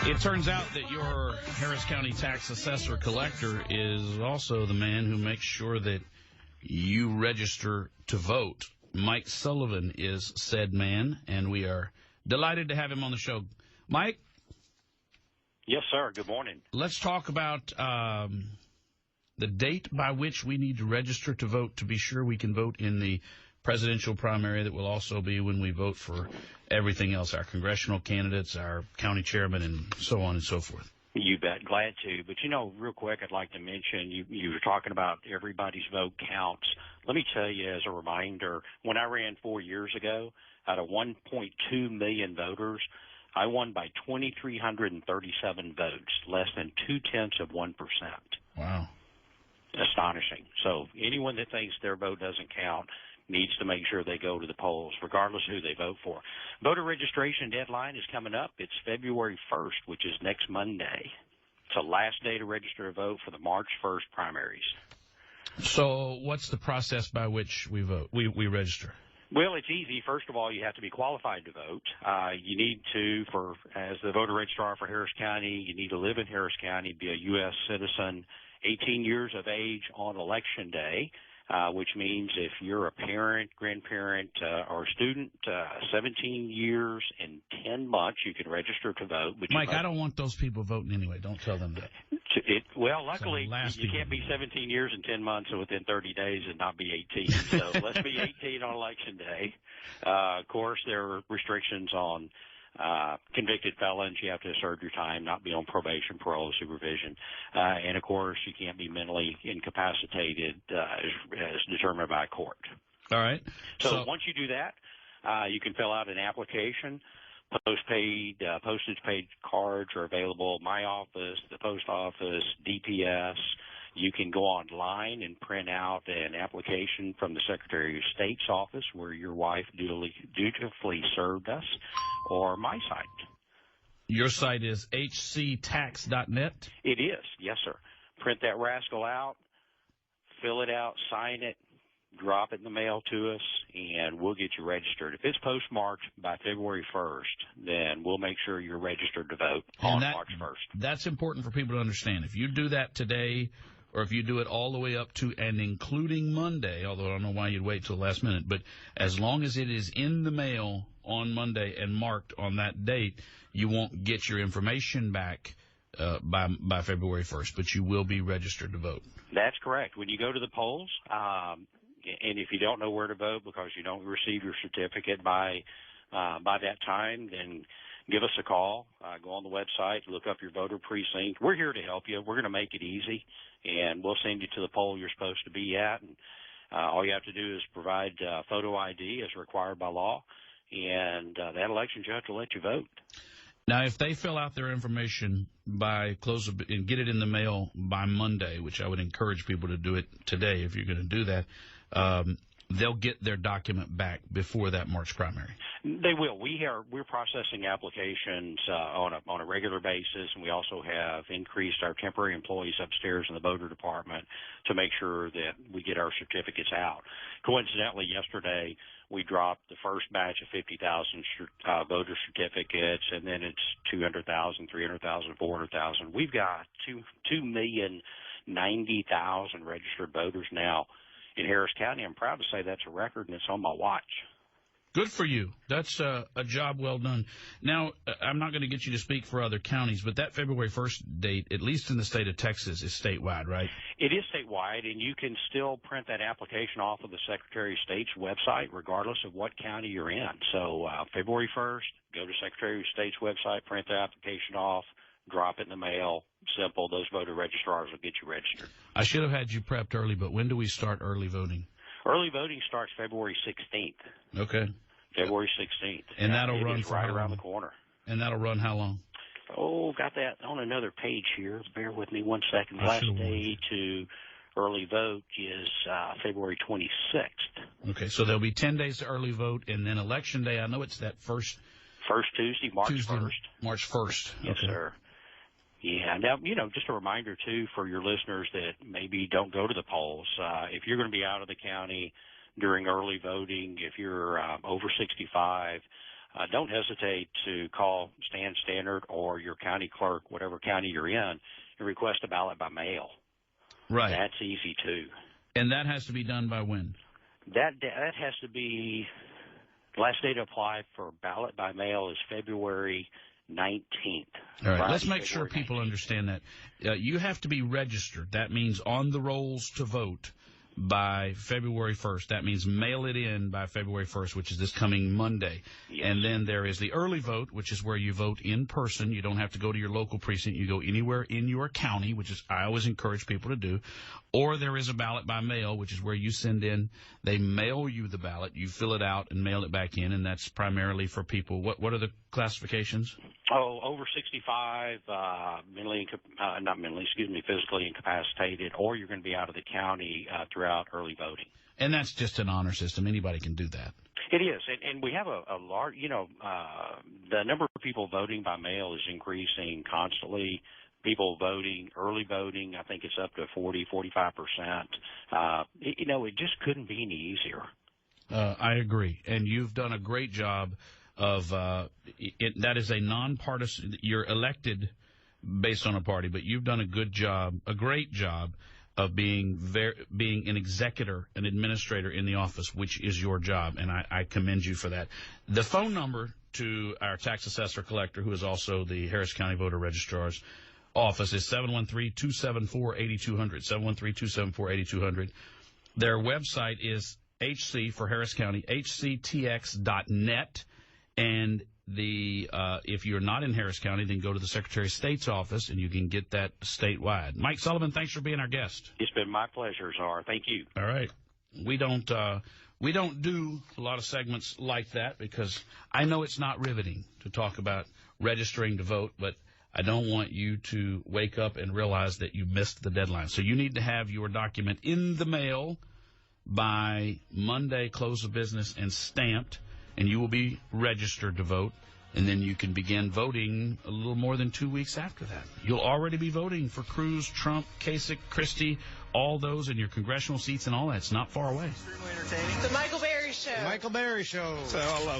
It turns out that your Harris County tax assessor-collector is also the man who makes sure that you register to vote. Mike Sullivan is said man, and we are delighted to have him on the show. Mike? Yes, sir. Good morning. Let's talk about the date by which we need to register to vote to be sure we can vote in the presidential primary that will also be when we vote for everything else, our congressional candidates, our county chairman, and so on and so forth. You bet. Glad to. But, real quick, I'd like to mention, you were talking about everybody's vote counts. Let me tell you as a reminder, when I ran 4 years ago, out of 1.2 million voters, I won by 2,337 votes, less than 0.2%. Wow. Astonishing. So anyone that thinks their vote doesn't count needs to make sure they go to the polls, regardless of who they vote for. Voter registration deadline is coming up. It's February 1st, which is next Monday. It's the last day to register to vote for the March 1st primaries. So what's the process by which we vote? We register? Well, it's easy. First of all, you have to be qualified to vote. You need to, as the voter registrar for Harris County, you need to live in Harris County, be a U.S. citizen, 18 years of age on Election Day. Which means if you're a parent, grandparent, or student, 17 years and 10 months, you can register to vote. But Mike, I don't want those people voting anyway. Don't tell them that. Luckily, you can't be 17 years and 10 months within 30 days and not be 18. So let's be 18 on Election Day. Of course, there are restrictions on convicted felons. You have to serve your time, not be on probation, parole, supervision. And, of course, you can't be mentally incapacitated as determined by a court. All right. So once you do that, you can fill out an application. Postage paid cards are available. My office, the post office, DPS. You can go online and print out an application from the Secretary of State's office where your wife dutifully served us, or my site. Your site is hctax.net? It is, yes, sir. Print that rascal out, fill it out, sign it, drop it in the mail to us, and we'll get you registered. If it's postmarked by February 1st, then we'll make sure you're registered to vote on March 1st. That's important for people to understand. If you do that today, or if you do it all the way up to and including Monday, although I don't know why you'd wait till the last minute, but as long as it is in the mail on Monday and marked on that date, you won't get your information back by February 1st, but you will be registered to vote. That's correct. When you go to the polls, and if you don't know where to vote because you don't receive your certificate by that time, then give us a call. Go on the website, look up your voter precinct. We're here to help you. We're going to make it easy, and we'll send you to the poll you're supposed to be at. And all you have to do is provide photo ID as required by law, and that election judge will let you vote. Now, if they fill out their information by close of, and get it in the mail by Monday, which I would encourage people to do it today if you're going to do that, they'll get their document back before that March primary. They will. We're processing applications on a regular basis, and we also have increased our temporary employees upstairs in the voter department to make sure that we get our certificates out. Coincidentally, yesterday we dropped the first batch of 50,000 voter certificates, and then it's 200,000, 300,000, 400,000. We've got 2,090,000 registered voters now in Harris County. I'm proud to say that's a record, and it's on my watch. Good for you. That's a job well done. Now, I'm not going to get you to speak for other counties, but that February 1st date, at least in the state of Texas, is statewide, right? It is statewide, and you can still print that application off of the Secretary of State's website, regardless of what county you're in. So February 1st, go to Secretary of State's website, print the application off, drop it in the mail. Simple. Those voter registrars will get you registered. I should have had you prepped early, but when do we start early voting? Early voting starts February 16th. Okay. February 16th. And that'll run for right around the corner. And that'll run how long? Oh, got that on another page here. Bear with me one second. Last day to early vote is February 26th. Okay, so there'll be 10 days to early vote, and then Election Day. I know it's that first Tuesday, March 1st. March 1st. Yes, sir. Yeah. Now, just a reminder, too, for your listeners that maybe don't go to the polls. If you're going to be out of the county during early voting, if you're over 65, don't hesitate to call Stan Standard or your county clerk, whatever county you're in, and request a ballot by mail. Right. That's easy, too. And that has to be done by when? That has to be – last day to apply for ballot by mail is February 19th. All right. Friday, Let's make sure February people 19th. understand that. You have to be registered. That means on the rolls to vote by February 1st. That means mail it in by February 1st, which is this coming Monday. Yes. And then there is the early vote, which is where you vote in person. You don't have to go to your local precinct. You go anywhere in your county, which is I always encourage people to do. Or there is a ballot by mail, which is where you send in, they mail you the ballot, you fill it out and mail it back in, and that's primarily for people. What are the classifications? Oh, over 65, physically incapacitated, or you're going to be out of the county throughout early voting. And that's just an honor system. Anybody can do that. It is, and we have a large, the number of people voting by mail is increasing constantly. People voting, early voting, I think it's up to 45%. It just couldn't be any easier. I agree. And you've done a great job of that is a nonpartisan. You're elected based on a party, but you've done a great job of being an executor, an administrator in the office, which is your job, and I commend you for that. The phone number to our tax assessor-collector, who is also the Harris County Voter Registrar's office, is 713-274-8200, 713-274-8200. Their website is HC for Harris County, hctx.net, and if you're not in Harris County, then go to the Secretary of State's office, and you can get that statewide. Mike Sullivan, thanks for being our guest. It's been my pleasure, Czar. Thank you. All right. We don't do a lot of segments like that because I know it's not riveting to talk about registering to vote, but I don't want you to wake up and realize that you missed the deadline. So you need to have your document in the mail by Monday, close of business, and stamped, and you will be registered to vote, and then you can begin voting a little more than 2 weeks after that. You'll already be voting for Cruz, Trump, Kasich, Christie, all those in your congressional seats and all that. It's not far away. Extremely entertaining. The Michael Berry Show. The Michael Berry Show. So I love